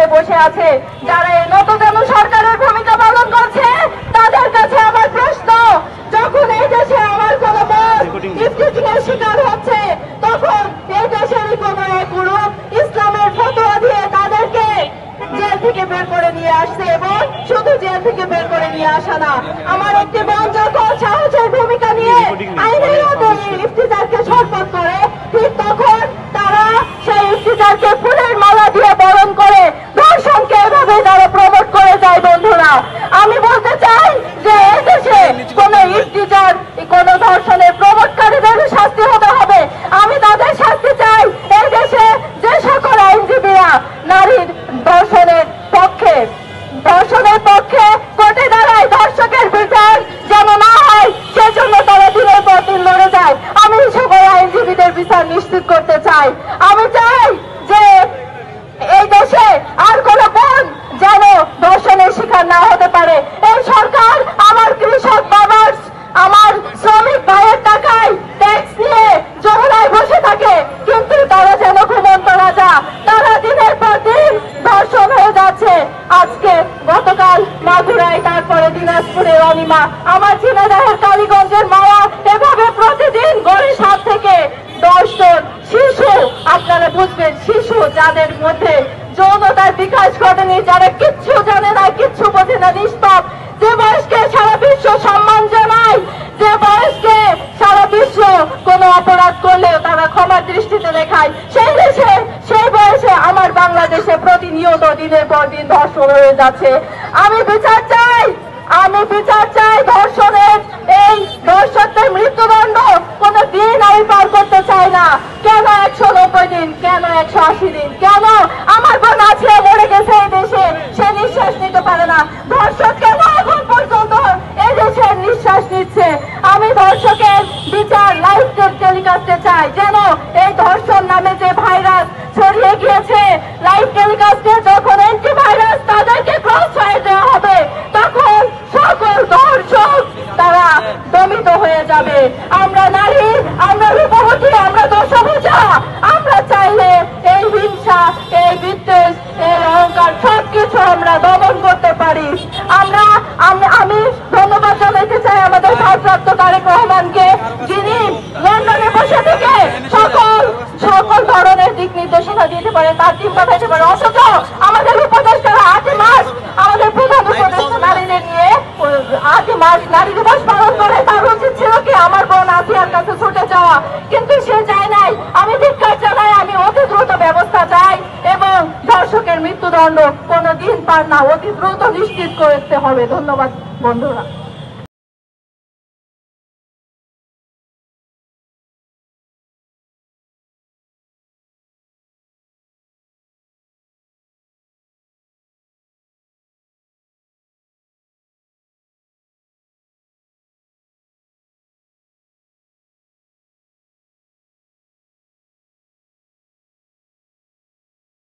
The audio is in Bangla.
হয়ে বসে আছে, যারা এই নতজানু সরকারের ভূমিকা পালন করছে, তাদের কাছে আমার প্রশ্ন, যখন এই দেশে আমার কোন বোন ইফতিজিং এর শিকার হচ্ছে, তখন এই দেশের কোন এক গ্রুপ ইসলামের ফতোয়া দিয়ে তাদেরকে জেল থেকে বের করে নিয়ে আসছে, এবং শুধু জেল থেকে বের করে নিয়ে আসা না, আমার একটি বোন যখন সাহসের ভূমিকা নিয়ে আইনের আদলে ইফতিজারকে শপথ করে, ঠিক তখন তারা সেই ইফতিজারকে ফুলের মালা দিয়ে বরণ করে ধর্ষণকে এভাবে তারা প্রমোট করে যায়। বন্ধুরা, আমি বলতে চাই যে এই দেশে কোন ইফতিজার, কোন ধর্ষণের প্রমোটকারীদের শাস্তি হতে হবে। আমি তাদের শাস্তি চাই। এই দেশে যে সকল আইনজীবীরা নারীর ধর্ষণের পক্ষে কোর্টে দাঁড়ায়, ধর্ষকের বিচার যেন না হয় সেজন্য তারা দিনের পর দিন লড়ে যায়। আমি সকল আইনজীবীদের বিচার নিশ্চিত করতে চাই। আমি চাই যে এই দেশে আর কোন বোন যেন ধর্ষণের শিকার না হতে পারে। এই সরকার আমার কৃষক বাবার, আমার শ্রমিক ভাইয়ের টাকায় ট্যাক্স নিয়ে যমুনায় বসে থাকে, কিন্তু তারা যেন ঘুমন্ত রাজা, তারা দিনের পর দিন ধর্ষণ হয়ে যাচ্ছে। আজকে গতকাল মাগুরায়, তারপরে দিনাজপুরের অনিমা, আমার ঝিনাইদহের কালীগঞ্জের মায়া, এভাবে প্রতিদিন গড়ে 7 থেকে 10 জন শিশু, আপনারা বুঝবেন, শিশু যাদের মধ্যে যৌনতার বিকাশ ঘটেনি, যারা কিচ্ছু জানে না, কিচ্ছু বোঝে না, নিষ্পাপ, যে বয়সকে সারা বিশ্ব সম্মান জানায়, যে বয়সকে সারা বিশ্ব কোন অপরাধ করলেও তারা ক্ষমার দৃষ্টিতে দেখায়, সেই দেশে, সেই বয়সে আমার বাংলাদেশে প্রতিনিয়ত দিনের পর দিন ধর্ষণ হয়ে যাচ্ছে। আমি বিচার চাই ধর্ষণের, এই ধর্ষকদের মৃত্যুদণ্ড কোন দিন আমি পার করতে চাই না। কেন 190 দিন, কেন 180 দিন, কেন আমার বোন আছে মরে গেছে এই দেশে, সে নিঃশ্বাস নিতে পারে না, ধর্ষক কেন এখন পর্যন্ত এই দেশে নিঃশ্বাস নিচ্ছে? আমি ধর্ষকের বিচার লাইভ টেলিকাস্টে চাই, যেন এই ধর্ষণ নামে যে ভাইরাস ছড়িয়ে গিয়েছে, লাইভ টেলিকাস্টে যখন অ্যান্টিভাইরাস তাদেরকে ক্রস ফায়ার দেওয়া হবে, তখন সকল ধর্ষক তারা দমিত হয়ে যাবে। আমরা নারী, আমরা রূপবতী, আমরা দোষভূষা, আমরা চাইলে এই হিংসা, এই বিদ্বেষ, এই অহংকার সবকিছু আমরা দমন করতে পারি। আমি ধন্যবাদ জানাতে চাই আমাদের ভারপ্রাপ্ত তারেক রহমানকে, যিনি লন্ডনে বসে থেকে সকল ধরনের দিক নির্দেশনা দিতে পারে, তার টিম পাঠাইতে পারে। অথচ আমাদের উপদেষ্টারা 8 মাস আমাদের প্রধান উপদেষ্টা নারীদের নিয়ে 8 মাস নারী দিবস পালন করে, তার উচিত ছিল কি আমার বোন আসিয়ার কাছে ছুটে যাওয়া, কিন্তু সে যায় নাই। আমি ধিক্কার জানাই, আমি অতি দ্রুত ব্যবস্থা চাই, এবং ধর্ষকের মৃত্যুদণ্ড কোনদিন পার না, অতি দ্রুত নিশ্চিত করতে হবে। ধন্যবাদ বন্ধুরা।